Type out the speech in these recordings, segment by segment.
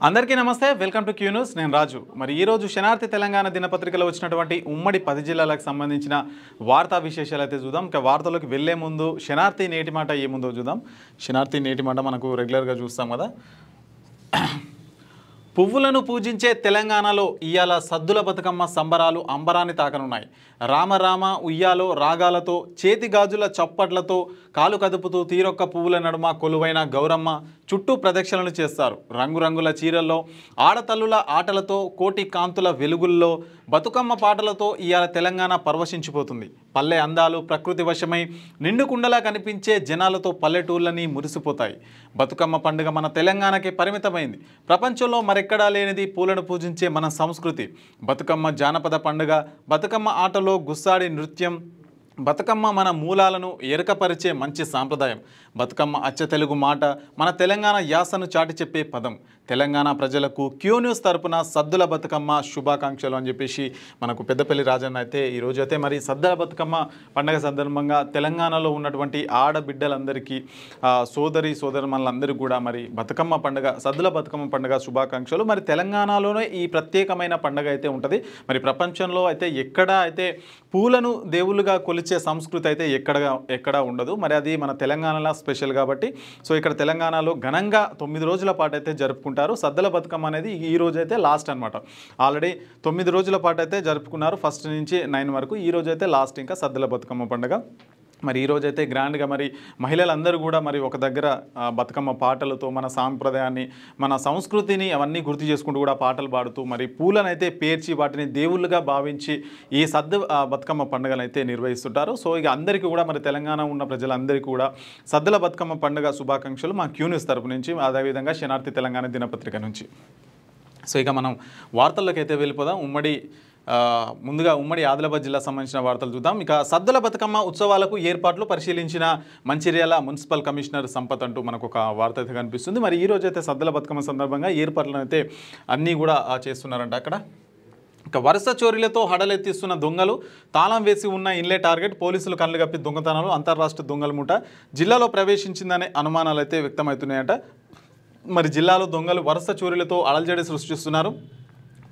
అందరికీ నమస్తే welcome to Q news నేను రాజు మరి ఈ రోజు శనార్థి తెలంగాణ దినపత్రికలో వచ్చినటువంటి ఉమ్మడి 10 జిల్లాలకు సంబంధించిన వార్తా విశేషాలు అయితే చూద్దాం ఇంకా వార్తలోకి వెళ్లే ముందు శనార్థి నేటి మాట ఏముందో చూద్దాం శనార్థి నేటి మాట మనకు రెగ్యులర్ గా చూస్తాం కదా పువ్వులను పూజించే తెలంగాణలో ఇయాల సద్దుల బతుకమ్మ సంబరాలు అంబరాన్ని తాకనున్నాయి రామ రామ ఉయ్యాలో రాగాలతో చేతి గాజుల చప్పట్లతో కాలు కదుపుతూ తీరొక్క పువ్వుల నడుమ కొలువైన గౌరమ్మ చుట్టూ ప్రదక్షిణలు చేస్తారు రంగురంగుల చీరల్లో ఆడతల్లుల ఆటలతో కోటి కాంతుల వెలుగుల్లో బతుకమ్మ పాటలతో ఇయాల తెలంగాణ పరవశించిపోతుంది పల్లె అందాలు ప్రకృతి వశమై నిండుకుండలా కనిపించే జనాలతో పల్లెటూళ్ళని మురిసిపోతాయి బతుకమ్మ పండుగ మన తెలంగాణకే పరిమితమైంది ప్రపంచంలో మరెక్కడా లేనిది పూలను పూజించే మన సంస్కృతి బతుకమ్మ జానపద పండుగ బతుకమ్మ ఆటలో గుస్సాడి నృత్యం బతుకమ్మ మన మూలాలను ఎరకపరిచే మంచి సాంప్రదాయం బతుకమ్మ అచ్చ తెలుగు మాట మన తెలంగాణ యాసను చాటి చెప్పే పదం తెలంగాణ ప్రజలకు క్యూ న్యూస్ తరపున సద్దుల బతుకమ్మ శుభాకాంక్షలు అని చెప్పేసి మనకు పెద్దపల్లి రాజన్న అయితే ఈరోజు అయితే మరి సద్దుల బతుకమ్మ పండుగ సందర్భంగా తెలంగాణలో ఉన్నటువంటి ఆడబిడ్డలందరికీ సోదరులందరికీ కూడా మరి బతుకమ్మ పండుగ సద్దుల బతుకమ్మ పండుగ శుభాకాంక్షలు మరి తెలంగాణలోనే ఈ ప్రత్యేకమైన పండుగ అయితే ఉంటుంది మరి ప్రపంచంలో అయితే ఎక్కడ అయితే పూలను దేవుళ్ళుగా కొలిచే సంస్కృతి అయితే ఎక్కడ ఉండదు మరి అది మన తెలంగాణలో స్పెషల్ కాబట్టి సో ఇక్కడ తెలంగాణలో ఘనంగా 9 రోజుల పాటు అయితే జరుపుకుంటారు సద్దుల బతుకమ్మ అనేది ఈ రోజు అయితే లాస్ట్ అనమాట ఆల్రెడీ 9 రోజుల పాటు అయితే జరుపుకున్నారు ఫస్ట్ నుంచి 9 వరకు ఈ రోజు అయితే లాస్ట్ ఇంకా సద్దుల బతుకమ్మ పండుగ మరి ఈరోజు అయితే గ్రాండ్గా మరి మహిళలందరూ కూడా మరి ఒక దగ్గర బతుకమ్మ పాటలతో మన సాంప్రదాయాన్ని మన సంస్కృతిని అవన్నీ గుర్తు చేసుకుంటూ కూడా పాటలు పాడుతూ మరి పూలనైతే పేర్చి వాటిని దేవుళ్ళుగా భావించి ఈ బతుకమ్మ పండుగను అయితే నిర్వహిస్తుంటారు సో ఇక అందరికీ కూడా మరి తెలంగాణ ఉన్న ప్రజలందరికీ కూడా సద్దుల బతుకమ్మ పండుగ శుభాకాంక్షలు మా క్యూ న్యూస్ తరపు నుంచి అదేవిధంగా శనార్థి తెలంగాణ దినపత్రిక నుంచి సో ఇక మనం వార్తల్లోకి అయితే వెళ్ళిపోదాం ముందుగా ఉమ్మడి ఆదిలాబాద్ జిల్లా సంబంధించిన వార్తలు చూద్దాం ఇక సద్దుల బతుకమ్మ ఉత్సవాలకు ఏర్పాట్లు పరిశీలించిన మంచిర్యాల మున్సిపల్ కమిషనర్ సంపత్ అంటూ మనకు ఒక వార్త అయితే కనిపిస్తుంది మరి ఈ రోజు అయితే సద్దుల బతుకమ్మ సందర్భంగా ఏర్పాట్లను అయితే అన్నీ కూడా చేస్తున్నారంట అక్కడ ఇక వరుస చోరీలతో హడలెత్తిస్తున్న దొంగలు తాళం వేసి ఉన్న ఇన్లే టార్గెట్ పోలీసులు కళ్ళు కప్పి దొంగతనాలు అంతర్రాష్ట్ర దొంగల ముఠ జిల్లాలో ప్రవేశించిందనే అనుమానాలు అయితే వ్యక్తమవుతున్నాయట మరి జిల్లాలో దొంగలు వరుస చోరీలతో అలజడి సృష్టిస్తున్నారు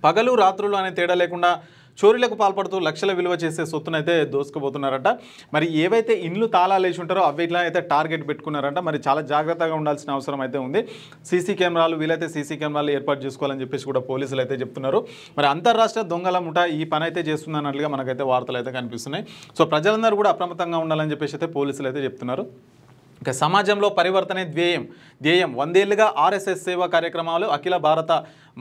పగలు రాత్రులు అనే తేడా లేకుండా చోరీలకు పాల్పడుతూ లక్షల విలువ చేసే సొత్తునైతే దోసుకుపోతున్నారట మరి ఏవైతే ఇండ్లు తాళాలు వేసి ఉంటారో అవిట్లా అయితే టార్గెట్ పెట్టుకున్నారంట మరి చాలా జాగ్రత్తగా ఉండాల్సిన అవసరం అయితే ఉంది సీసీ కెమెరాలు వీలైతే సీసీ కెమెరాలు ఏర్పాటు చేసుకోవాలని చెప్పేసి కూడా పోలీసులు అయితే చెప్తున్నారు మరి అంతర్రాష్ట్ర దొంగల ముఠ ఈ పని అయితే చేస్తుందన్నట్లుగా మనకైతే వార్తలు అయితే కనిపిస్తున్నాయి సో ప్రజలందరూ కూడా అప్రమత్తంగా ఉండాలని చెప్పేసి అయితే పోలీసులు అయితే చెప్తున్నారు ఇక సమాజంలో పరివర్తనే ధ్యేయం 100 ఏళ్లుగా ఆర్ఎస్ఎస్ సేవా కార్యక్రమాలు అఖిల భారత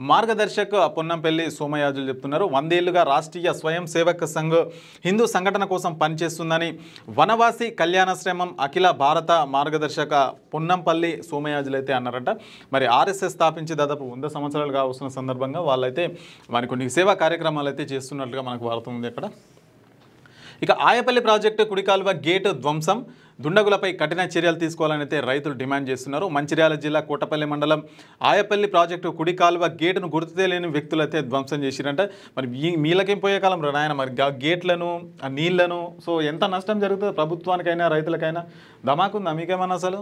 మార్గదర్శక్ పొన్నంపల్లి సోమయాజులు చెప్తున్నారు 100 ఏళ్లుగా రాష్ట్రీయ స్వయం సేవక్ సంఘ్ హిందూ సంఘటన కోసం పనిచేస్తుందని వనవాసి కళ్యాణశ్రమం అఖిల భారత మార్గదర్శక పొన్నంపల్లి సోమయాజులు అయితే అన్నారట మరి ఆర్ఎస్ఎస్ స్థాపించి దాదాపు 100 సంవత్సరాలుగా వస్తున్న సందర్భంగా వాళ్ళైతే మరి కొన్ని సేవా కార్యక్రమాలు అయితే చేస్తున్నట్లుగా మనకు వార్త ఉంది అక్కడ ఇక ఆయపల్లి ప్రాజెక్టు కుడికాలువ గేటు ధ్వంసం దుండగులపై కఠిన చర్యలు తీసుకోవాలని అయితే రైతులు డిమాండ్ చేస్తున్నారు మంచిర్యాల జిల్లా కోటపల్లి మండలం ఆయపల్లి ప్రాజెక్టు కుడికాలువ గేటును గుర్తు తెలియని వ్యక్తులు అయితే ధ్వంసం చేసిరంట మరి మీలకేం పోయే కాలం రాయన మరి గేట్లను ఆ నీళ్లను సో ఎంత నష్టం జరుగుతుంది ప్రభుత్వానికైనా రైతులకైనా ధమాకుందా మీకేమన్నా అసలు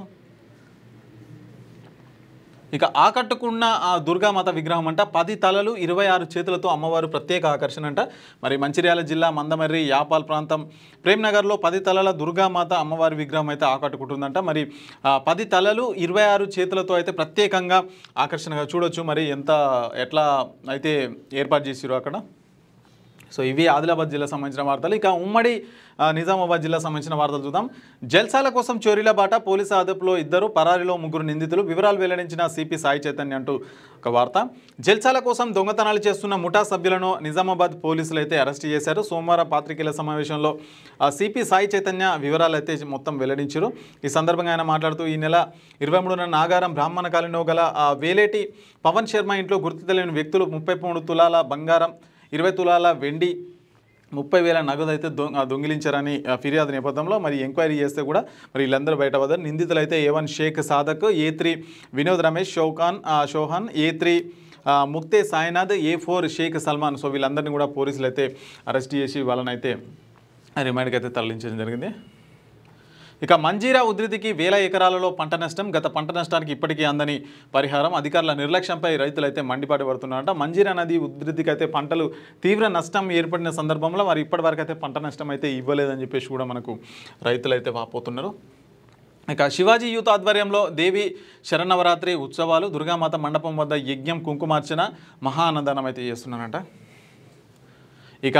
ఇక ఆకట్టుకున్న ఆ దుర్గామాత విగ్రహం అంట 10 తలలు 26 చేతులతో అమ్మవారు ప్రత్యేక ఆకర్షణ అంట మరి మంచిర్యాల జిల్లా మందమర్రి యాపాల్ ప్రాంతం ప్రేమ్నగర్లో 10 తలల దుర్గామాత అమ్మవారి విగ్రహం అయితే ఆకట్టుకుంటుందంట మరి 10 తలలు 26 చేతులతో అయితే ప్రత్యేకంగా ఆకర్షణగా చూడొచ్చు మరి ఎట్లా అయితే ఏర్పాటు చేసిరో అక్కడ సో ఇవి ఆదిలాబాద్ జిల్లా సంబంధించిన వార్తలు ఇక ఉమ్మడి నిజామాబాద్ జిల్లా సంబంధించిన వార్తలు చూద్దాం జల్సాల కోసం చోరీల బాట పోలీసు అదుపులో 2 పరారీలో 3 నిందితులు వివరాలు వెల్లడించిన సిపి సాయి చైతన్య అంటూ ఒక వార్త జల్సాల కోసం దొంగతనాలు చేస్తున్న ముఠా సభ్యులను నిజామాబాద్ పోలీసులు అయితే అరెస్ట్ చేశారు సోమవారం పాత్రికేయుల సమావేశంలో సిపి సాయి చైతన్య వివరాలు అయితే మొత్తం వెల్లడించారు ఈ సందర్భంగా ఆయన మాట్లాడుతూ ఈ నెల 23న నాగారం బ్రాహ్మణ కాలనీలో గల వేలేటి పవన్ శర్మ ఇంట్లో గుర్తు తెలియని వ్యక్తులు 33 తులాల బంగారం 20 తులాల వెండి 30,000 నగదు అయితే దొంగిలించారని ఫిర్యాదు నేపథ్యంలో మరి ఎంక్వైరీ చేస్తే కూడా మరి వీళ్ళందరూ బయటపడ్డారు నిందితులు అయితే A1 Sheikh Sadak A3 Vinod Ramesh Shohan A3 Mukte Sainath A4 Sheikh Salman so వీళ్ళందరినీ కూడా పోలీసులు అయితే అరెస్ట్ చేసి వాళ్ళనైతే రిమాండ్కి అయితే తరలించడం జరిగింది ఇక మంజీరా ఉధృతికి వేల ఎకరాలలో పంట నష్టం. గత పంట నష్టానికి ఇప్పటికీ అందని పరిహారం. అధికారుల నిర్లక్ష్యంపై రైతులైతే మండిపాటు పడుతున్నారట. మంజీరా నది ఉధృతికి అయితే పంటలు తీవ్ర నష్టం ఏర్పడిన సందర్భంలో మరి ఇప్పటివరకు అయితే పంట నష్టం అయితే ఇవ్వలేదని చెప్పేసి కూడా మనకు రైతులైతే వాపోతున్నారు. ఇక శివాజీ యూత్ ఆధ్వర్యంలో దేవి శరన్నవరాత్రి ఉత్సవాలు, దుర్గామాత మండపం వద్ద యజ్ఞం, కుంకుమార్చన, మహా అన్నదానం అయితే చేస్తున్నారంట. ఇక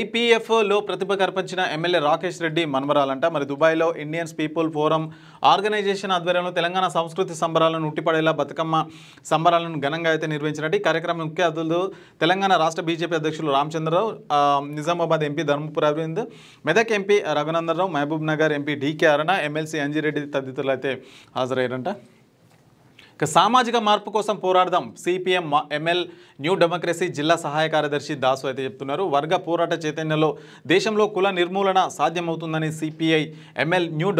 ఐపీఎఫ్లో ప్రతిభ కనిపించిన ఎమ్మెల్యే రాకేష్ రెడ్డి మన్మరాలంట. మరి దుబాయ్లో ఇండియన్స్ పీపుల్ ఫోరం ఆర్గనైజేషన్ ఆధ్వర్యంలో తెలంగాణ సంస్కృతి సంబరాలను ఉట్టిపడేలా బతుకమ్మ సంబరాలను ఘనంగా అయితే నిర్వహించినట్టు. ఈ కార్యక్రమం ముఖ్య అతిథులు తెలంగాణ రాష్ట్ర బీజేపీ అధ్యక్షులు Ramachandra Rao, Nizamabad MP Dharmapuri Arvind, Medak MP Raghunandan Rao, Mahabubnagar MP DK Aruna, MLC Anji Reddy తదితరులు అయితే హాజరయ్యారంట. ఇక సామాజిక మార్పు కోసం పోరాడదాం, సిపిఎం ఎంఎల్ న్యూ డెమోక్రసీ జిల్లా సహాయ కార్యదర్శి దాసు అయితే చెప్తున్నారు. వర్గ పోరాట చైతన్యంలో దేశంలో కుల నిర్మూలన సాధ్యమవుతుందని CPI ML new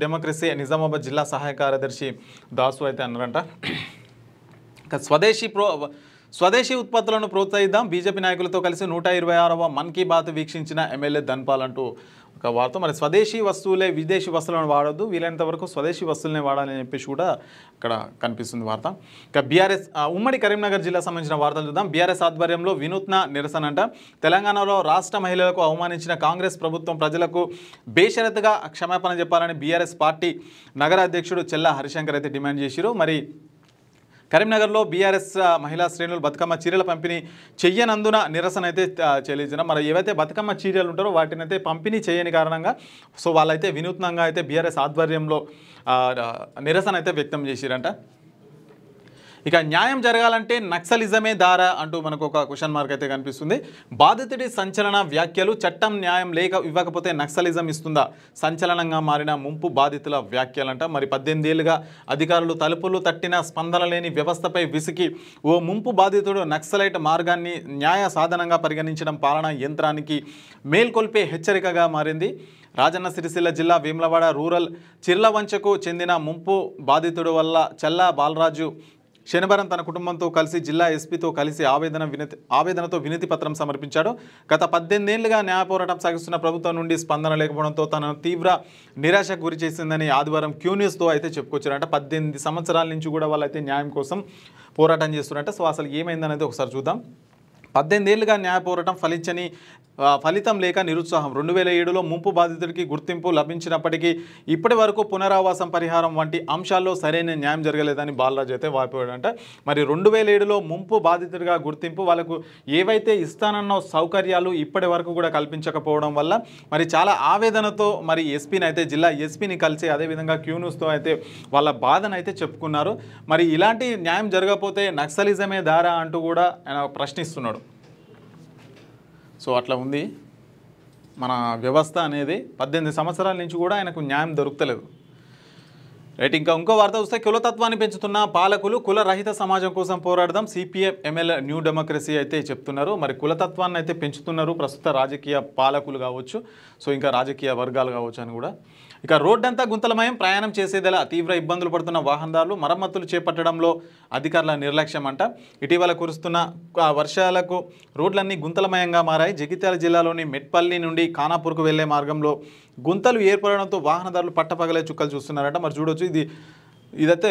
democracy Nizamabad జిల్లా సహాయ కార్యదర్శి దాసు అయితే అన్నారంట. ఇక స్వదేశీ ఉత్పత్తులను ప్రోత్సహిద్దాం, బీజేపీ నాయకులతో కలిసి 126వ మన్ కీ బాత్ వీక్షించిన ఎమ్మెల్యే ధన్పాల్ అంటూ ఒక వార్త. మరి స్వదేశీ వస్తువులే విదేశీ వస్తువులను వాడొద్దు, వీలైనంత వరకు స్వదేశీ వస్తువులనే వాడాలని చెప్పేసి కూడా ఇక్కడ కనిపిస్తుంది వార్త. ఇక బీఆర్ఎస్ ఉమ్మడి కరీంనగర్ జిల్లా సంబంధించిన వార్తలు చూద్దాం. బీఆర్ఎస్ ఆధ్వర్యంలో వినూత్న నిరసన అంట. తెలంగాణలో రాష్ట్ర మహిళలకు అవమానించిన కాంగ్రెస్ ప్రభుత్వం ప్రజలకు బేషరతుగా క్షమాపణ చెప్పాలని బీఆర్ఎస్ పార్టీ నగర అధ్యక్షుడు చెల్లా హరిశంకర్ అయితే డిమాండ్ చేశారు. మరి కరీంనగర్లో బీఆర్ఎస్ మహిళా శ్రేణులు బతుకమ్మ చీరల పంపిణీ చెయ్యనందున నిరసన అయితే చెల్లించిన. మరి ఏవైతే బతుకమ్మ చీరలు ఉంటారో వాటిని అయితే పంపిణీ చేయని కారణంగా సో వాళ్ళైతే వినూత్నంగా అయితే బీఆర్ఎస్ ఆధ్వర్యంలో నిరసన అయితే వ్యక్తం చేసిరంట. ఇక న్యాయం జరగాలంటే నక్సలిజమే దారా అంటూ మనకు ఒక క్వశ్చన్ మార్క్ అయితే కనిపిస్తుంది. బాధితుడి సంచలన వ్యాఖ్యలు, చట్టం న్యాయం ఇవ్వకపోతే నక్సలిజం ఇస్తుందా? సంచలనంగా మారిన ముంపు బాధితుల వ్యాఖ్యలంట. మరి 18 ఏళ్లుగా అధికారులు తలుపులు తట్టిన స్పందన లేని వ్యవస్థపై విసికి ఓ ముంపు బాధితుడు నక్సలైట్ మార్గాన్ని న్యాయ సాధనంగా పరిగణించడం పాలనా యంత్రానికి మేల్కొల్పే హెచ్చరికగా మారింది. రాజన్న సిరిసిల్ల జిల్లా వేములవాడ రూరల్ చిర్లవంచకు చెందిన ముంపు బాధితుడు వల్ల చల్లా బాలరాజు శనివారం తన కుటుంబంతో కలిసి జిల్లా ఎస్పీతో కలిసి ఆవేదనతో వినతి పత్రం సమర్పించాడు. గత 18 ఏళ్లుగా న్యాయ పోరాటం సాగిస్తున్న ప్రభుత్వం నుండి స్పందన లేకపోవడంతో తనను తీవ్ర నిరాశకు గురి చేసిందని ఆదివారం క్యూ న్యూస్తో అయితే చెప్పుకొచ్చారంట. 18 సంవత్సరాల నుంచి కూడా వాళ్ళైతే న్యాయం కోసం పోరాటం చేస్తున్నారంట. సో అసలు ఏమైందనేది ఒకసారి చూద్దాం. 18 ఏళ్లుగా న్యాయ పోరాటం ఫలితం లేక నిరుత్సాహం. 2007లో ముంపు బాధితుడికి గుర్తింపు లభించినప్పటికీ ఇప్పటి వరకు పునరావాసం, పరిహారం వంటి అంశాల్లో సరైన న్యాయం జరగలేదని బాలరాజు అయితే వాపోయాడంట. మరి 2007లో ముంపు బాధితుడిగా గుర్తింపు, వాళ్ళకు ఏవైతే ఇస్తానన్న సౌకర్యాలు ఇప్పటి వరకు కూడా కల్పించకపోవడం వల్ల మరి చాలా ఆవేదనతో మరి ఎస్పీని అయితే జిల్లా ఎస్పీని కలిసి అదేవిధంగా క్యూన్యూస్తో అయితే వాళ్ళ బాధను అయితే చెప్పుకున్నారు. మరి ఇలాంటి న్యాయం జరగకపోతే నక్సలిజమే దారా అంటూ కూడా ఆయన ప్రశ్నిస్తున్నాడు. సో అట్లా ఉంది మన వ్యవస్థ అనేది. 18 సంవత్సరాల నుంచి కూడా ఆయనకు న్యాయం దొరుకుతలేదు. రైట్, ఇంకో వార్త చూస్తే కులతత్వాన్ని పెంచుతున్న పాలకులు, కులరహిత సమాజం కోసం పోరాడదాం, సిపిఎం ఎంఎల్ న్యూ డెమోక్రసీ అయితే చెప్తున్నారు. మరి కులతత్వాన్ని అయితే పెంచుతున్నారు ప్రస్తుత రాజకీయ పాలకులు కావచ్చు, సో ఇంకా రాజకీయ వర్గాలు కావచ్చు అని కూడా. ఇక రోడ్డంతా గుంతలమయం, ప్రయాణం చేసేదెలా, తీవ్ర ఇబ్బందులు పడుతున్న వాహనదారులు, మరమ్మతులు చేపట్టడంలో అధికారుల నిర్లక్ష్యం అంట. ఇటీవల కురుస్తున్న వర్షాలకు రోడ్లన్నీ గుంతలమయంగా మారాయి. జగిత్యాల జిల్లాలోని మెట్పల్లి నుండి ఖానాపూర్కు వెళ్లే మార్గంలో గుంతలు ఏర్పడడంతో వాహనదారులు పట్టపగలే చుక్కలు చూస్తున్నారట. మరి చూడొచ్చు, ఇదైతే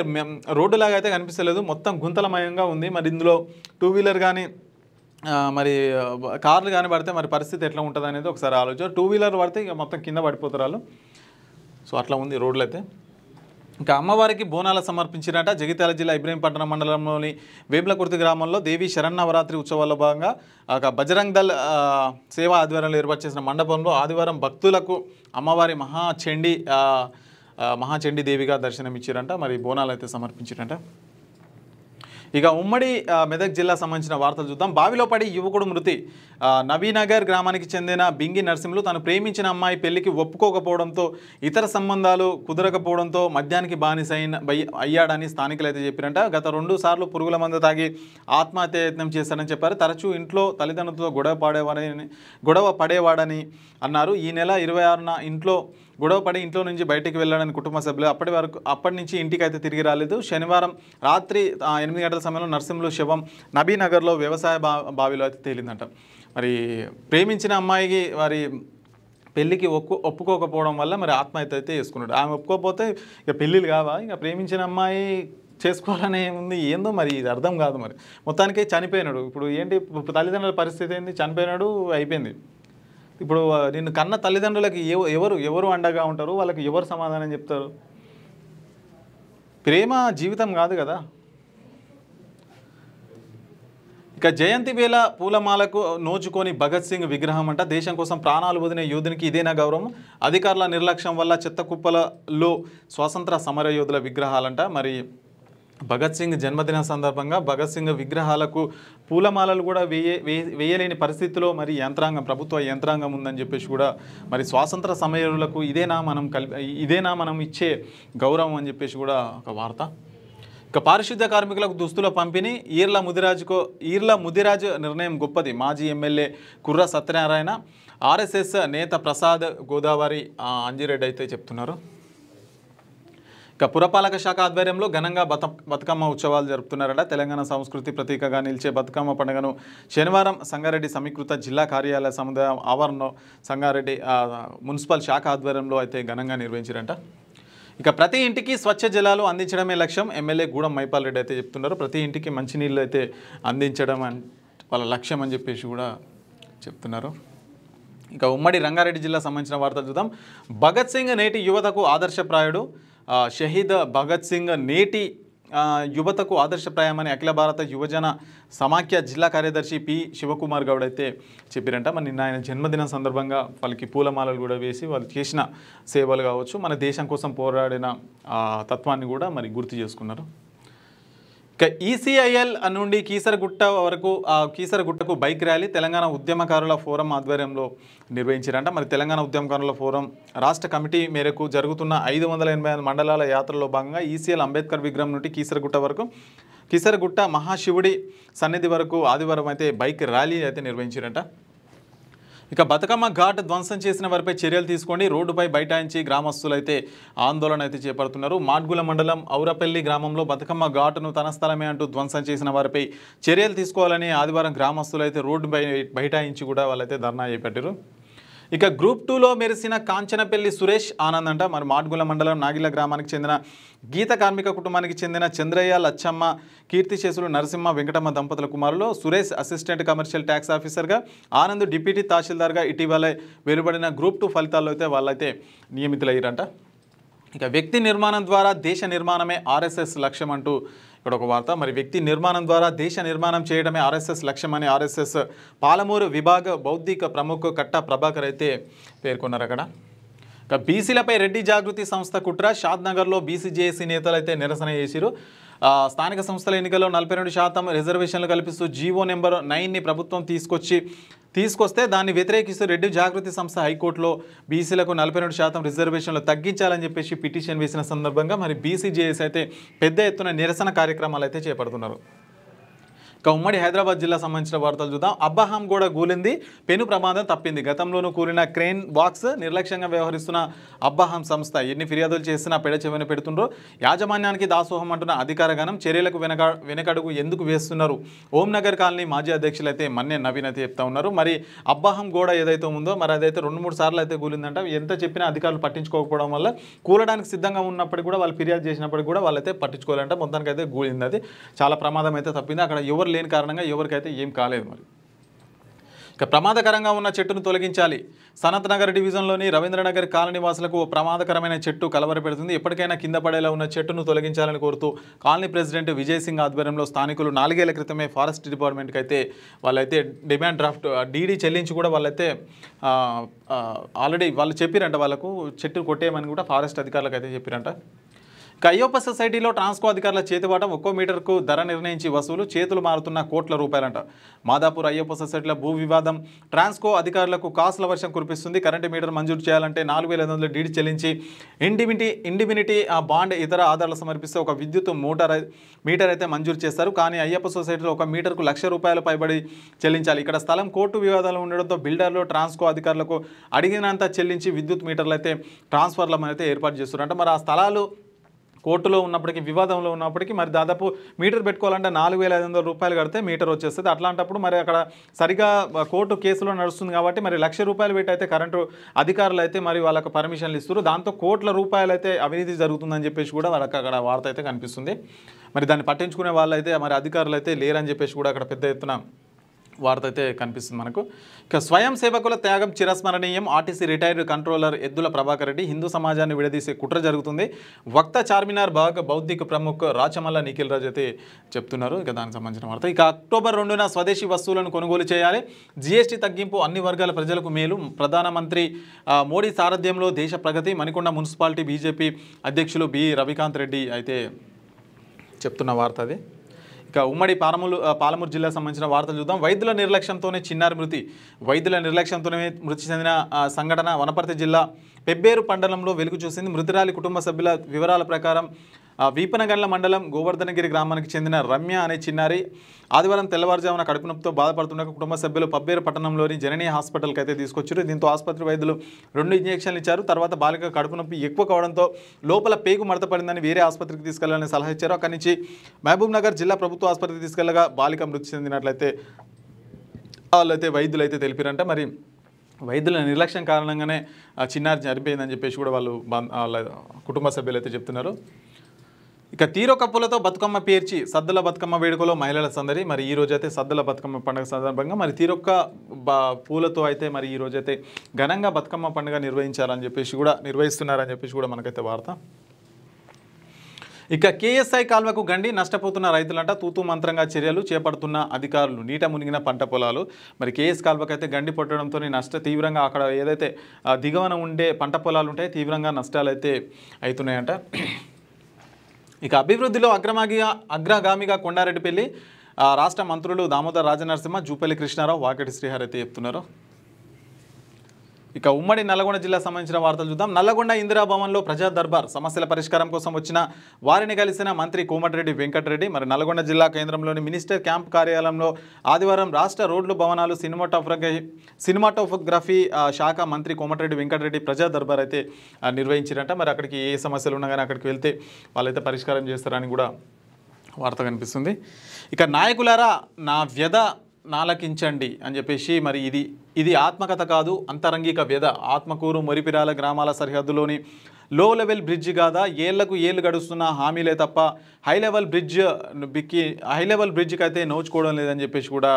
రోడ్డులాగా అయితే కనిపిస్తలేదు, మొత్తం గుంతలమయంగా ఉంది. మరి ఇందులో 2 వీలర్ కానీ మరి కార్లు కానీ పడితే మరి పరిస్థితి ఎట్లా ఉంటుంది అనేది ఒకసారి ఆలోచన. 2 వీలర్ పడితే ఇక మొత్తం కింద పడిపోతారు వాళ్ళు. సో అట్లా ఉంది రోడ్లు అయితే. ఇంకా అమ్మవారికి బోనాలు సమర్పించినట్ట. జగిత్యాల జిల్లా ఇబ్రహీంపట్నం మండలంలోని వేములకుర్తి గ్రామంలో దేవి శరన్నవరాత్రి ఉత్సవాల్లో భాగంగా బజరంగ్ దళ్ సేవా ఆధ్వర్యంలో ఏర్పాటు చేసిన మండపంలో ఆదివారం భక్తులకు అమ్మవారి మహాచండీ దేవిగా దర్శనమిచ్చారంట. మరి బోనాలు అయితే సమర్పించారంట. ఇక ఉమ్మడి మెదక్ జిల్లా సంబంధించిన వార్తలు చూద్దాం. బావిలో పడి యువకుడు మృతి. నబీనగర్ గ్రామానికి చెందిన బింగి నరసింహులు తను ప్రేమించిన అమ్మాయి పెళ్లికి ఒప్పుకోకపోవడంతో, ఇతర సంబంధాలు కుదరకపోవడంతో మద్యానికి బానిస అయ్యాడని స్థానికులు అయితే చెప్పారంట. గత 2 సార్లు పురుగుల మందు తాగి ఆత్మహత్య యత్నం చేశారని చెప్పారు. తరచూ ఇంట్లో తల్లిదండ్రులతో గొడవ పడేవాడని అన్నారు. ఈ నెల 26న గొడవపడి ఇంట్లో నుంచి బయటికి వెళ్ళాడని కుటుంబ సభ్యులు. అప్పటి నుంచి ఇంటికి అయితే తిరిగి రాలేదు. శనివారం రాత్రి 8 గంటల సమయంలో నరసింహులు శవం నబీనగర్లో వ్యవసాయ బావిలో అయితే తేలిందంట. మరి ప్రేమించిన అమ్మాయికి పెళ్ళికి ఒప్పుకోకపోవడం వల్ల మరి ఆత్మహత్య అయితే చేసుకున్నాడు. ఆమె ఒప్పుకోకపోతే ఇక పెళ్ళిళ్ళు కావా, ఇక ప్రేమించిన అమ్మాయి చేసుకోవాలనే ఉంది, ఏందో మరి ఇది అర్థం కాదు. మరి మొత్తానికి చనిపోయినాడు. ఇప్పుడు ఏంటి తల్లిదండ్రుల పరిస్థితి ఏంది? చనిపోయినాడు, అయిపోయింది. ఇప్పుడు నిన్ను కన్న తల్లిదండ్రులకి ఎవరు అండగా ఉంటారు? వాళ్ళకి ఎవరు సమాధానం చెప్తారు? ప్రేమ జీవితం కాదు కదా. ఇక జయంతి వేళ పూలమాలకు నోచుకొని భగత్ సింగ్ విగ్రహం అంట. దేశం కోసం ప్రాణాలు వదిలిన యోధునికి ఇదేనా గౌరవం? అధికారుల నిర్లక్ష్యం వల్ల చెత్త కుప్పలలో స్వాతంత్ర సమర యోధుల విగ్రహాలంట. మరి భగత్ సింగ్ జన్మదిన సందర్భంగా భగత్ సింగ్ విగ్రహాలకు పూలమాలలు కూడా వేయలేని పరిస్థితిలో మరి ప్రభుత్వ యంత్రాంగం ఉందని చెప్పేసి కూడా మరి స్వాతంత్ర సమరులకు ఇదేనా మనం ఇచ్చే గౌరవం అని చెప్పేసి కూడా ఒక వార్త. ఇక పారిశుద్ధ్య కార్మికులకు దుస్తుల పంపిణీ, ఈర్ల ముదిరాజు నిర్ణయం గొప్పది. మాజీ ఎమ్మెల్యే కుర్ర సత్యనారాయణ, ఆర్ఎస్ఎస్ నేత ప్రసాద్ గోదావరి అంజిరెడ్డి అయితే చెప్తున్నారు. ఇక పురపాలక శాఖ ఆధ్వర్యంలో ఘనంగా బతుకమ్మ ఉత్సవాలు జరుపుతున్నారట. తెలంగాణ సంస్కృతి ప్రతీకగా నిలిచే బతుకమ్మ పండుగను శనివారం సంగారెడ్డి సమీకృత జిల్లా కార్యాలయ సముదాయం ఆవరణలో సంగారెడ్డి మున్సిపల్ శాఖ ఆధ్వర్యంలో అయితే ఘనంగా నిర్వహించారంట. ఇక ప్రతి ఇంటికి స్వచ్ఛ జలాలు అందించడమే లక్ష్యం. ఎమ్మెల్యే గూడెం మైపాల్ రెడ్డి అయితే చెప్తున్నారు. ప్రతి ఇంటికి మంచినీళ్ళు అయితే అందించడం వాళ్ళ లక్ష్యం అని చెప్పేసి కూడా చెప్తున్నారు. ఇక ఉమ్మడి రంగారెడ్డి జిల్లా సంబంధించిన వార్తలు చూద్దాం. భగత్ సింగ్ నేటి యువతకు ఆదర్శప్రాయుడు. షహీద్ భగత్ సింగ్ నేటి యువతకు ఆదర్శప్రాయమని అఖిల భారత యువజన సమాఖ్య జిల్లా కార్యదర్శి పి శివకుమార్ గౌడ్ అయితే చెప్పారంట. మరి నిన్న ఆయన జన్మదినం సందర్భంగా వాళ్ళకి పూలమాలలు కూడా వేసి వాళ్ళు చేసిన సేవలు కావచ్చు, మన దేశం కోసం పోరాడిన తత్వాన్ని కూడా మరి గుర్తు చేసుకున్నారు. ఇక ఈసీఐఎల్ నుండి కీసరగుట్టకు బైక్ ర్యాలీ తెలంగాణ ఉద్యమకారుల ఫోరం ఆధ్వర్యంలో నిర్వహించారంట. మరి తెలంగాణ ఉద్యమకారుల ఫోరం రాష్ట్ర కమిటీ మేరకు జరుగుతున్న 585 మండలాల యాత్రలో భాగంగా ఈసీఎల్ అంబేద్కర్ విగ్రహం నుండి కీసరగుట్ట మహాశివుడి సన్నిధి వరకు ఆదివారం అయితే బైక్ ర్యాలీ అయితే నిర్వహించారంట. ఇక బతుకమ్మ ఘాట్ ధ్వంసం చేసిన వారిపై చర్యలు తీసుకోండి, రోడ్డుపై బైఠాయించి గ్రామస్తులు అయితే ఆందోళన అయితే చేపడుతున్నారు. మాడ్గుల మండలం ఔరపల్లి గ్రామంలో బతుకమ్మ ఘాటును తన స్థలమే అంటూ ధ్వంసం చేసిన వారిపై చర్యలు తీసుకోవాలని ఆదివారం గ్రామస్తులు అయితే రోడ్డుపై బైఠాయించి కూడా వాళ్ళైతే ధర్నా చేపట్టారు. ఇక గ్రూప్ 2లో మెరిసిన కాంచనపల్లి సురేష్ ఆనంద్ అంట. మరి మాడ్గుల మండలం నాగిల గ్రామానికి చెందిన గీత కార్మిక కుటుంబానికి చెందిన చంద్రయ్య, లచ్చమ్మ, కీర్తిశేషులు నరసింహ, వెంకటమ్మ దంపతుల కుమారులు. సురేష్ అసిస్టెంట్ కమర్షియల్ ట్యాక్స్ ఆఫీసర్గా, ఆనంద్ డిప్యూటీ తహసీల్దార్గా ఇటీవలే వెలువడిన గ్రూప్ 2 ఫలితాల్లో అయితే వాళ్ళైతే నియమితులయ్యారంట. ఇక వ్యక్తి నిర్మాణం ద్వారా దేశ నిర్మాణమే ఆర్ఎస్ఎస్ లక్ష్యం అంటూ ఇక్కడ ఒక వార్త. మరి వ్యక్తి నిర్మాణం ద్వారా దేశ నిర్మాణం చేయడమే ఆర్ఎస్ఎస్ లక్ష్యమని ఆర్ఎస్ఎస్ పాలమూరు విభాగ బౌద్ధిక ప్రముఖ కట్ట ప్రభాకర్ అయితే పేర్కొన్నారు. అక్కడ ఇక బీసీలపై రెడ్డి జాగృతి సంస్థ కుట్ర. షాద్నగర్లో బీసీజేఏసీ నేతలు అయితే నిరసన చేసిరు. స్థానిక సంస్థల ఎన్నికల్లో 42% రిజర్వేషన్లు కల్పిస్తూ జీవో నెంబర్ 9ని ప్రభుత్వం తీసుకొస్తే దాన్ని వ్యతిరేకిస్తూ రెడ్డి జాగృతి సంస్థ హైకోర్టులో బీసీలకు 42% రిజర్వేషన్లు తగ్గించాలని చెప్పేసి పిటిషన్ వేసిన సందర్భంగా మరి బీసీజేఏసీ అయితే పెద్ద ఎత్తున నిరసన కార్యక్రమాలు అయితే చేపడుతున్నారు. ఇక ఉమ్మడి హైదరాబాద్ జిల్లా సంబంధించిన వార్తలు చూద్దాం. అబ్రహాం గోడ కూలింది, పెను ప్రమాదం తప్పింది. గతంలోనూ కూలిన క్రేన్ బాక్స్ నిర్లక్ష్యంగా వ్యవహరిస్తున్న అబ్రహాం సంస్థ ఎన్ని ఫిర్యాదులు చేసినా పెడచెవిన పెడుతుండ్రో. యాజమాన్యానికి దాసోహం అంటున్న అధికారగణం చర్యలకు వెనకడుగు ఎందుకు వేస్తున్నారు? ఓంనగర్ కాలనీ మాజీ అధ్యక్షులు అయితే మన్నే నవీన్ అయితే చెప్తా ఉన్నారు. మరి అబ్రహాం గోడ ఏదైతే ఉందో మరి అదైతే 2-3 సార్లు అయితే కూలిందంట. ఎంత చెప్పినా అధికారులు పట్టించుకోకపోవడం వల్ల కూలడానికి సిద్ధంగా ఉన్నప్పటికీ కూడా వాళ్ళు ఫిర్యాదు చేసినప్పటికీ కూడా వాళ్ళైతే పట్టించుకోవాలంట. మొత్తానికి అయితే కూలింది, అది చాలా ప్రమాదం అయితే తప్పింది. అక్కడ ఎవరు లేని కారణంగా ఎవరికైతే ఏం కాలేదు. మరి ఇక ప్రమాదకరంగా ఉన్న చెట్టును తొలగించాలి. సనత్ నగర్ డివిజన్లోని రవీంద్రనగర్ కాలనీ వాసులకు ప్రమాదకరమైన చెట్టు కలవరపెడుతుంది. ఎప్పటికైనా కింద పడేలా ఉన్న చెట్టును తొలగించాలని కోరుతూ కాలనీ ప్రెసిడెంట్ విజయ్ సింగ్ ఆధ్వర్యంలో స్థానికులు 4 ఏళ్ల క్రితమే ఫారెస్ట్ డిపార్ట్మెంట్కి అయితే వాళ్ళైతే డిమాండ్ డ్రాఫ్ట్ డీడీ చెల్లించి కూడా వాళ్ళైతే ఆల్రెడీ వాళ్ళు చెప్పారంట, వాళ్ళకు చెట్టు కొట్టేయమని కూడా ఫారెస్ట్ అధికారులకు అయితే చెప్పారంట. ఇక అయ్యప్ప సొసైటీలో ట్రాన్స్కో అధికారుల చేతివాటం. ఒక్కో మీటర్కు ధర నిర్ణయించి వసూలు, చేతులు మారుతున్న కోట్ల రూపాయలంట. మాదాపూర్ అయ్యప్ప సొసైటీలో భూ వివాదం. ట్రాన్స్కో అధికారులకు కాసుల వర్షం కురిపిస్తుంది. కరెంటు మీటర్ మంజూరు చేయాలంటే 4,500 డీడీ చెల్లించి ఇండిమినిటీ బాండ్ ఇతర ఆధారాలు సమర్పిస్తే ఒక విద్యుత్ మీటర్ అయితే మంజూరు చేస్తారు. కానీ అయ్యప్ప సొసైటీలో ఒక మీటర్కు ₹1,00,000 పైబడి చెల్లించాలి. ఇక్కడ స్థలం కోర్టు వివాదాలు ఉండడంతో బిల్డర్లు ట్రాన్స్కో అధికారులకు అడిగినంత చెల్లించి విద్యుత్ మీటర్లు అయితే ట్రాన్స్ఫర్లను అయితే ఏర్పాటు చేస్తున్నారు. మరి ఆ స్థలాలు కోర్టులో ఉన్నప్పటికీ వివాదంలో ఉన్నప్పటికీ మరి దాదాపు మీటర్ పెట్టుకోవాలంటే 4,500 రూపాయలు కడితే మీటర్ వచ్చేస్తుంది. అట్లాంటప్పుడు మరి అక్కడ సరిగా కోర్టు కేసులో నడుస్తుంది కాబట్టి మరి ₹1,00,000 పెట్టి అయితే కరెంటు అధికారులు అయితే మరి వాళ్ళకు పర్మిషన్లు ఇస్తారు. దాంతో కోట్ల రూపాయలు అయితే అవినీతి జరుగుతుందని చెప్పేసి కూడా వాళ్ళకి అక్కడ వార్త అయితే కనిపిస్తుంది. మరి దాన్ని పట్టించుకునే వాళ్ళు అయితే మరి అధికారులు అయితే లేరని చెప్పేసి కూడా అక్కడ పెద్ద ఎత్తున వార్త అయితే కనిపిస్తుంది మనకు. ఇక స్వయం సేవకుల త్యాగం చిరస్మరణీయం. ఆర్టీసీ రిటైర్డ్ కంట్రోలర్ ఎద్దుల ప్రభాకర్ రెడ్డి. హిందూ సమాజాన్ని విడదీసే కుట్ర జరుగుతుంది. వక్త చార్మినార్ బాగ్ బౌద్ధిక ప్రముఖ రాచమల్ల నిఖిల్ రాజ్ అయితే చెప్తున్నారు. ఇక దానికి సంబంధించిన వార్త. ఇక అక్టోబర్ 2న స్వదేశీ వస్తువులను కొనుగోలు చేయాలి. జీఎస్టీ తగ్గింపు అన్ని వర్గాల ప్రజలకు మేలు. ప్రధానమంత్రి మోడీ సారథ్యంలో దేశ ప్రగతి. మణికొండ మున్సిపాలిటీ బీజేపీ అధ్యక్షులు బి రవికాంత్ రెడ్డి అయితే చెప్తున్న వార్త అది. ఇక ఉమ్మడి పాలమూరు జిల్లాకు సంబంధించిన వార్తలు చూద్దాం. వైద్యుల నిర్లక్ష్యంతోనే చిన్నారి మృతి. వైద్యుల నిర్లక్ష్యంతోనే మృతి చెందిన సంఘటన వనపర్తి జిల్లా పెబ్బేరు మండలంలో వెలుగు చూసింది. మృతురాలి కుటుంబ సభ్యుల వివరాల ప్రకారం వీపనగండ్ల మండలం గోవర్ధనగిరి గ్రామానికి చెందిన రమ్య అనే చిన్నారి ఆదివారం తెల్లవారుజామున కడుపు నొప్పితో బాధపడుతుండగా కుటుంబ సభ్యులు పబ్బేరు పట్టణంలోని జననీ హాస్పిటల్కి అయితే తీసుకొచ్చారు. దీంతో ఆసుపత్రి వైద్యులు 2 ఇంజెక్షన్లు ఇచ్చారు. తర్వాత బాలిక కడుపు నొప్పి ఎక్కువ కావడంతో లోపల పేగు మడతపడిందని వేరే ఆసుపత్రికి తీసుకెళ్లాలని సలహా ఇచ్చారు. అక్కడి నుంచి మహబూబ్ నగర్ జిల్లా ప్రభుత్వ ఆసుపత్రికి తీసుకెళ్లగా బాలిక మృతి చెందినట్లయితే వాళ్ళైతే వైద్యులు అయితే తెలిపారంట. మరి వైద్యుల నిర్లక్ష్యం కారణంగానే చిన్నారి చనిపోయిందని చెప్పేసి కూడా వాళ్ళ కుటుంబ సభ్యులు అయితే చెప్తున్నారు. ఇక తీరొక్క పూలతో బతుకమ్మ పేర్చి సద్దుల బతుకమ్మ వేడుకలో మహిళల సందడి. మరి ఈ రోజైతే సద్దుల బతుకమ్మ పండుగ సందర్భంగా మరి తీరొక్క పూలతో అయితే మరి ఈ రోజైతే ఘనంగా బతుకమ్మ పండుగ నిర్వహిస్తున్నారని చెప్పేసి కూడా మనకైతే వార్త. ఇక కేఎస్ఐ కాల్వకు గండి నష్టపోతున్న రైతులంట. తూతూ మంత్రంగా చర్యలు చేపడుతున్న అధికారులు. నీట మునిగిన పంట పొలాలు. మరి కేఎస్ కాల్వకు అయితే గండి పట్టడంతో తీవ్రంగా అక్కడ ఏదైతే దిగువన ఉండే పంట పొలాలు ఉంటాయి తీవ్రంగా నష్టాలు అయితే అవుతున్నాయంట. ఇక అభివృద్ధిలో అగ్రగామిగా కొండారెడ్డిపల్లి రాష్ట్ర మంత్రులు దామోదర్ రాజనరసింహ, జూపల్లి కృష్ణారావు, వాకటి శ్రీహరి అయితే చెప్తున్నారు. ఇక ఉమ్మడి నల్లగొండ జిల్లా సంబంధించిన వార్తలు చూద్దాం. నల్లగొండ ఇందిరాభవన్లో ప్రజా దర్బార్. సమస్యల పరిష్కారం కోసం వచ్చిన వారిని కలిసిన మంత్రి కోమటిరెడ్డి వెంకటరెడ్డి. మరి నల్లగొండ జిల్లా కేంద్రంలోని మినిస్టర్ క్యాంప్ కార్యాలయంలో ఆదివారం రాష్ట్ర రోడ్లు భవనాలు సినిమాటోగ్రఫీ శాఖ మంత్రి కోమటిరెడ్డి వెంకటరెడ్డి ప్రజా దర్బార్ అయితే నిర్వహించారంట. మరి అక్కడికి ఏ సమస్యలు ఉన్నా కానీ అక్కడికి వెళ్తే వాళ్ళైతే పరిష్కారం చేస్తారని కూడా వార్త కనిపిస్తుంది. ఇక నాయకులారా నా వ్యధ నాలకించండి అని చెప్పేసి మరి ఇది ఆత్మకథ కాదు, అంతరంగిక వ్యధ. ఆత్మకూరు మొరిపిరాల గ్రామాల సరిహద్దులోని లో లెవెల్ బ్రిడ్జ్ కాదా ఏళ్లకు ఏళ్ళు గడుస్తున్న హామీలే తప్ప హై లెవెల్ బ్రిడ్జ్కి అయితే నోచుకోవడం లేదని చెప్పేసి కూడా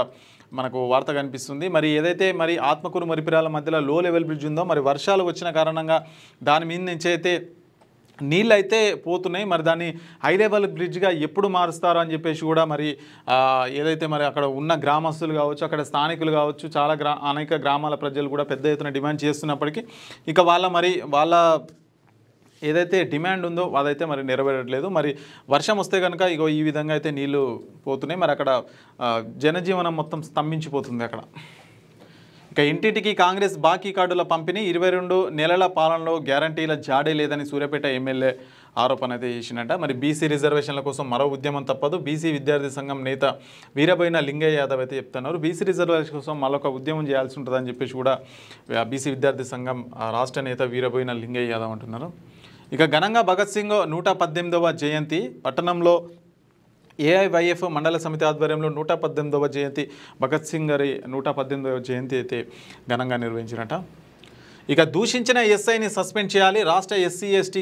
మనకు వార్త కనిపిస్తుంది. మరి ఏదైతే మరి ఆత్మకూరు మొరిపిరాల మధ్యలో లో లెవెల్ బ్రిడ్జ్ ఉందో మరి వర్షాలు వచ్చిన కారణంగా దాని మీద నుంచి అయితే నీళ్ళు అయితే పోతున్నాయి. మరి దాన్ని హై లెవెల్ బ్రిడ్జ్గా ఎప్పుడు మారుస్తారు అని చెప్పేసి కూడా మరి ఏదైతే మరి అక్కడ ఉన్న గ్రామస్తులు కావచ్చు, అక్కడ స్థానికులు కావచ్చు, అనేక గ్రామాల ప్రజలు కూడా పెద్ద ఎత్తున డిమాండ్ చేస్తున్నప్పటికీ ఇక వాళ్ళ ఏదైతే డిమాండ్ ఉందో అదైతే మరి నెరవేరట్లేదు. మరి వర్షం వస్తే కనుక ఇగో ఈ విధంగా అయితే నీళ్లు పోతున్నాయి. మరి అక్కడ జనజీవనం మొత్తం స్తంభించిపోతుంది అక్కడ. ఇక ఇంటింటికి కాంగ్రెస్ బాకీ కార్డుల పంపిణీ. 22 నెలల పాలనలో గ్యారంటీల జాడే లేదని సూర్యాపేట ఎమ్మెల్యే ఆరోపణ అయితే చేసినట్ట. మరి బీసీ రిజర్వేషన్ల కోసం మరో ఉద్యమం తప్పదు. బీసీ విద్యార్థి సంఘం నేత వీరబోయిన లింగయ్య యాదవ్ అయితే చెప్తున్నారు. బీసీ రిజర్వేషన్ కోసం మరొక ఉద్యమం చేయాల్సి ఉంటుందని చెప్పేసి కూడా బీసీ విద్యార్థి సంఘం రాష్ట్ర నేత వీరబోయిన లింగయ్య యాదవ్ అంటున్నారు. ఇక ఘనంగా భగత్ సింగ్ 118వ జయంతి. పట్టణంలో ఏఐవైఎఫ్ మండల సమితి ఆధ్వర్యంలో 118వ జయంతి భగత్ సింగ్ గారి 118వ జయంతి అయితే ఘనంగా నిర్వహించినట్ట. ఇక దూషించిన ఎస్ఐని సస్పెండ్ చేయాలి. రాష్ట్ర ఎస్సీ ఎస్టీ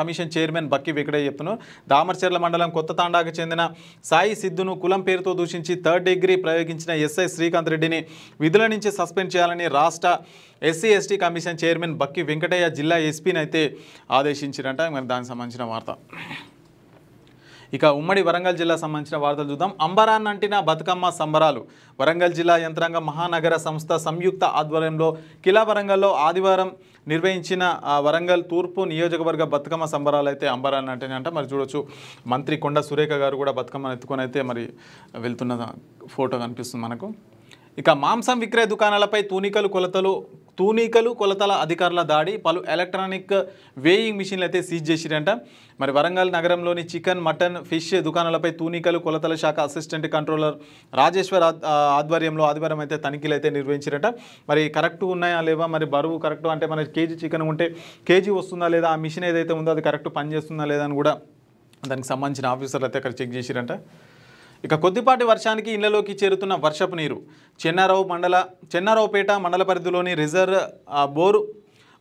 కమిషన్ చైర్మన్ బక్కి వెంకటయ్య చెప్తున్నారు. దామర్చర్ల మండలం కొత్త తాండాకు చెందిన సాయి సిద్ధును కులం పేరుతో దూషించి 3rd డిగ్రీ ప్రయోగించిన ఎస్ఐ శ్రీకాంత్ రెడ్డిని విధుల నుంచి సస్పెండ్ చేయాలని రాష్ట్ర ఎస్సీ ఎస్టీ కమిషన్ చైర్మన్ బక్కి వెంకటయ్య జిల్లా ఎస్పీని అయితే ఆదేశించారంట. మరి దానికి సంబంధించిన వార్త. ఇక ఉమ్మడి వరంగల్ జిల్లా సంబంధించిన వార్తలు చూద్దాం. అంబరాన్నంటిన బతుకమ్మ సంబరాలు. వరంగల్ జిల్లా యంత్రాంగ మహానగర సంస్థ సంయుక్త ఆధ్వర్యంలో కిలా వరంగల్లో ఆదివారం నిర్వహించిన వరంగల్ తూర్పు నియోజకవర్గ బతుకమ్మ సంబరాలు అయితే అంబరాన్నంటినంట. మరి చూడొచ్చు మంత్రి కొండ సురేఖ గారు కూడా బతుకమ్మను ఎత్తుకొని అయితే మరి వెళ్తున్న ఫోటో కనిపిస్తుంది మనకు. ఇక మాంసం విక్రయ దుకాణాలపై తూనికలు కొలతల అధికారుల దాడి. పలు ఎలక్ట్రానిక్ వేయింగ్ మిషన్లు అయితే సీజ్ చేసిరంట. మరి వరంగల్ నగరంలోని చికెన్, మటన్, ఫిష్ దుకాణాలపై తూనికలు కొలతల శాఖ అసిస్టెంట్ కంట్రోలర్ రాజేశ్వర్ ఆధ్వర్యంలో ఆదివారం అయితే తనిఖీలు అయితే నిర్వహించారట. మరి కరెక్ట్ ఉన్నాయా లేవా, మరి బరువు కరెక్ట్ అంటే మన కేజీ చికెన్ ఉంటే కేజీ వస్తుందా లేదా, ఆ మిషన్ ఏదైతే ఉందో అది కరెక్ట్ పనిచేస్తుందా లేదా అని కూడా దానికి సంబంధించిన ఆఫీసర్లు అయితే అక్కడ చెక్ చేసిరంట. ఇక కొద్దిపాటి వర్షానికి ఇళ్లలోకి చేరుతున్న వర్షపు నీరు. చెన్నారావుపేట మండల పరిధిలోని రిజర్వ్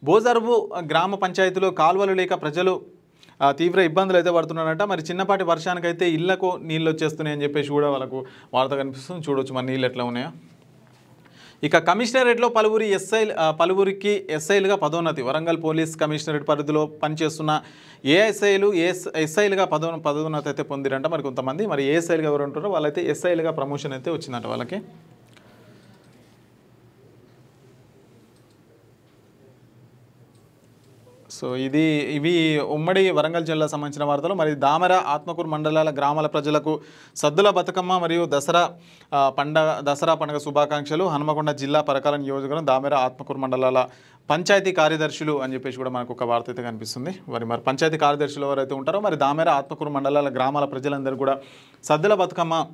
బోజర్వు గ్రామ పంచాయతీలో కాలువలు లేక ప్రజలు తీవ్ర ఇబ్బందులు అయితే పడుతున్నారంట. మరి చిన్నపాటి వర్షానికైతే ఇళ్లకు నీళ్ళు వచ్చేస్తున్నాయి అని చెప్పేసి కూడా వాళ్ళకు వార్త కనిపిస్తుంది. చూడవచ్చు మరి నీళ్ళు ఎట్లా ఉన్నాయో. ఇక కమిషనరేట్లో పలువురికి ఎస్ఐలుగా పదోన్నతి. వరంగల్ పోలీస్ కమిషనరేట్ పరిధిలో పనిచేస్తున్న ఎస్ఐలుగా పదోన్నతి అయితే పొందిరంట. మరి కొంతమంది మరి ఏఎస్ఐలుగా ఎవరు ఉంటారో వాళ్ళైతే ఎస్ఐలుగా ప్రమోషన్ అయితే వచ్చిందంట వాళ్ళకి. సో ఇవి ఉమ్మడి వరంగల్ జిల్లా సంబంధించిన వార్తలు. మరి దామెర ఆత్మకూరు మండలాల గ్రామాల ప్రజలకు సద్దుల బతుకమ్మ మరియు దసరా పండుగ శుభాకాంక్షలు. హనుమకొండ జిల్లా పరకాల నియోజకవర్గం దామెర ఆత్మకూరు మండలాల పంచాయతీ కార్యదర్శులు అని చెప్పేసి కూడా మనకు ఒక వార్త అయితే కనిపిస్తుంది. మరి పంచాయతీ కార్యదర్శులు ఎవరైతే ఉంటారో మరి దామెర ఆత్మకూరు మండలాల గ్రామాల ప్రజలందరూ కూడా సద్దుల బతుకమ్మ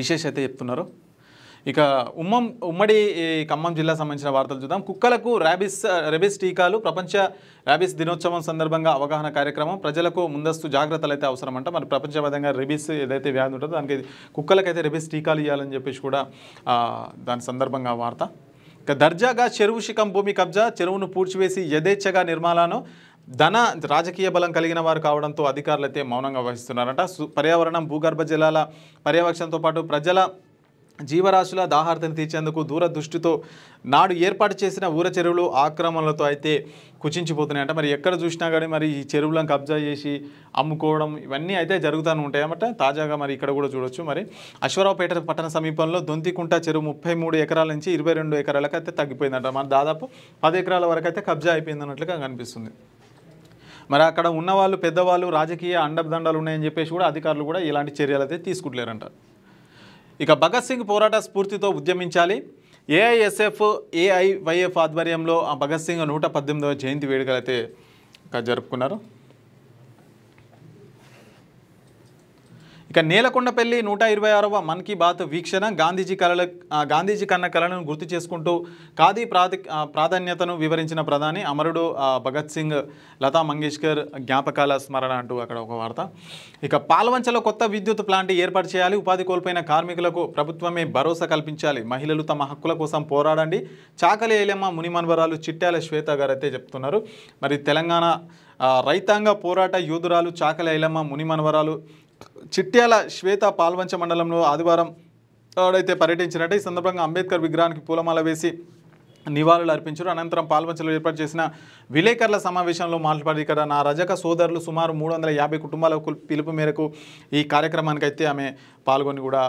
విశేష అయితే చెప్తున్నారు. ఇక ఉమ్మడి ఖమ్మం జిల్లా సంబంధించిన వార్తలు చూద్దాం. కుక్కలకు రేబీస్ టీకాలు. ప్రపంచ రేబీస్ దినోత్సవం సందర్భంగా అవగాహన కార్యక్రమం. ప్రజలకు ముందస్తు జాగ్రత్తలు అయితే అవసరం అంట. మరి ప్రపంచవ్యాప్తంగా రేబీస్ ఏదైతే వ్యాధి ఉంటుందో దానికి కుక్కలకైతే రేబీస్ టీకాలు ఇవ్వాలని చెప్పేసి కూడా దాని సందర్భంగా వార్త. ఇక దర్జాగా చెరువు శిఖం భూమి కబ్జా. చెరువును పూడ్చివేసి యథేచ్ఛగా నిర్మాణాలను రాజకీయ బలం కలిగిన వారు కావడంతో అధికారులు అయితే మౌనంగా వహిస్తున్నారంట. పర్యావరణం భూగర్భ జలాల పర్యవేక్షణతో పాటు ప్రజల జీవరాశుల దాహార్తిని తీర్చేందుకు దూరదృష్టితో నాడు ఏర్పాటు చేసిన ఊర చెరువులు ఆక్రమణలతో అయితే కుచించిపోతున్నాయంట. మరి ఎక్కడ చూసినా కానీ మరి ఈ చెరువులను కబ్జా చేసి అమ్ముకోవడం ఇవన్నీ అయితే జరుగుతూనే ఉంటాయన్నమాట. తాజాగా మరి ఇక్కడ కూడా చూడొచ్చు. మరి అశ్వరావుపేట పట్టణ సమీపంలో దొంతికుంట చెరువు 33 ఎకరాల నుంచి 22 ఎకరాలకు అయితే తగ్గిపోయిందంట. మరి దాదాపు 10 ఎకరాల వరకు అయితే కబ్జా అయిపోయింది అన్నట్లుగా కనిపిస్తుంది. మరి అక్కడ ఉన్నవాళ్ళు పెద్దవాళ్ళు రాజకీయ అండదండాలు ఉన్నాయని చెప్పేసి కూడా అధికారులు కూడా ఇలాంటి చర్యలు అయితే తీసుకుంటలేరంట. ఇక భగత్ సింగ్ పోరాట స్ఫూర్తితో ఉద్యమించాలి. ఏఐఎస్ఎఫ్ ఏఐవైఎఫ్ ఆధ్వర్యంలో భగత్ సింగ్ 118వ జయంతి వేడుకలు అయితే జరుపుకున్నారు. ఇక నేలకొండపల్లి 126వ మన్ కీ బాత్ వీక్షణ. గాంధీజీ కన్న కళలను గుర్తు చేసుకుంటూ ఖాదీ ప్రాధాన్యతను వివరించిన ప్రధాని. అమరుడు భగత్ సింగ్ లతా మంగేష్కర్ జ్ఞాపకాల స్మరణ అంటూ అక్కడ ఒక వార్త. ఇక పాల్వంచలో కొత్త విద్యుత్ ప్లాంట్ ఏర్పాటు చేయాలి. ఉపాధి కోల్పోయిన కార్మికులకు ప్రభుత్వమే భరోసా కల్పించాలి. మహిళలు తమ హక్కుల కోసం పోరాడండి. చాకలి ఐలమ్మ మునిమన్వరాలు చిట్యాల శ్వేత గారు అయితే చెప్తున్నారు. మరి తెలంగాణ రైతాంగ పోరాట యోధురాలు చాకలి ఐలమ్మ మునిమన్వరాలు చిట్యాల శ్వేత పాల్వంచ మండలంలో ఆదివారం అయితే పర్యటించినట్టు. ఈ సందర్భంగా అంబేద్కర్ విగ్రహానికి పూలమాల వేసి నివాళులు అర్పించారు. అనంతరం పాల్వంచలో ఏర్పాటు చేసిన విలేకరుల సమావేశంలో మాట్లాడి ఇక్కడ నా రజక సోదరులు సుమారు 350 కుటుంబాల పిలుపు మేరకు ఈ కార్యక్రమానికి అయితే ఆమె పాల్గొని కూడా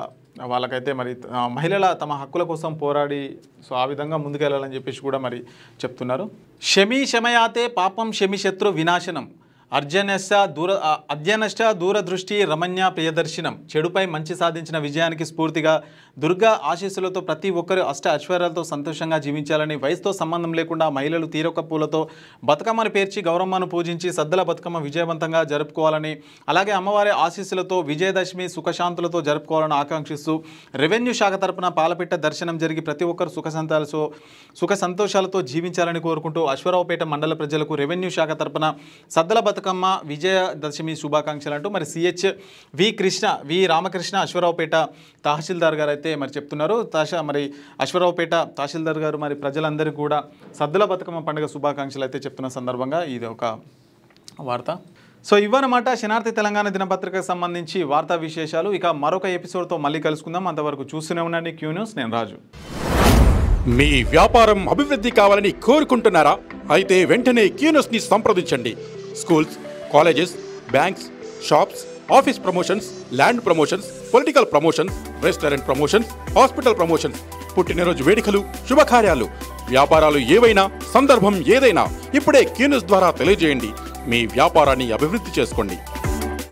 వాళ్ళకైతే మరి మహిళల తమ హక్కుల కోసం పోరాడి సో ఆ విధంగా ముందుకెళ్ళాలని చెప్పేసి కూడా మరి చెప్తున్నారు. శమయాతే పాపం శమిశత్రు వినాశనం. అధ్యనష్ట దూరదృష్టి రమణ్య ప్రియదర్శనం. చెడుపై మంచి సాధించిన విజయానికి స్ఫూర్తిగా దుర్గా ఆశీస్సులతో ప్రతి ఒక్కరు ఐశ్వర్యాలతో సంతోషంగా జీవించాలని, వయసుతో సంబంధం లేకుండా మహిళలు తీరొక్క పూలతో బతుకమ్మను పేర్చి గౌరమ్మను పూజించి సద్దుల బతుకమ్మ విజయవంతంగా జరుపుకోవాలని, అలాగే అమ్మవారి ఆశీస్సులతో విజయదశమి సుఖశాంతులతో జరుపుకోవాలని ఆకాంక్షిస్తూ రెవెన్యూ శాఖ తరపున పాలపిట్ట దర్శనం జరిగి ప్రతి ఒక్కరు సుఖ సంతోషాలతో జీవించాలని కోరుకుంటూ అశ్వరావుపేట మండల ప్రజలకు రెవెన్యూ శాఖ తరపున సద్దుల బతుకమ్మ విజయదశమి శుభాకాంక్షలు అంటూ మరి సిహెచ్ వి రామకృష్ణ అశ్వరావుపేట తహసీల్దార్ గారు అయితే మరి చెప్తున్నారు. మరి అశ్వరావుపేట తహసీల్దార్ గారు మరి ప్రజలందరికీ కూడా సద్దుల బతుకమ్మ పండుగ శుభాకాంక్షలు అయితే చెప్తున్న సందర్భంగా ఇది ఒక వార్త. సో ఇవన్నమాట శనార్థి తెలంగాణ దినపత్రికకు సంబంధించి వార్తా విశేషాలు. ఇక మరొక ఎపిసోడ్తో మళ్ళీ కలుసుకుందాం. అంతవరకు చూస్తూనే ఉండండి క్యూ న్యూస్. నేను రాజు. మీ వ్యాపారం అభివృద్ధి కావాలని కోరుకుంటున్నారా? అయితే వెంటనే క్యూ న్యూస్ని సంప్రదించండి. Schools, colleges, banks, shops, office promotions, land promotions, political promotions, restaurant promotions, hospital promotions, పుట్టినరోజు వేడుకలు, శుభకార్యాలు, వ్యాపారాలు ఏవైనా, సందర్భం ఏదైనా ఇప్పుడే క్యూ న్యూస్ ద్వారా తెలియజేయండి. మీ వ్యాపారాన్ని అభివృద్ధి చేసుకోండి.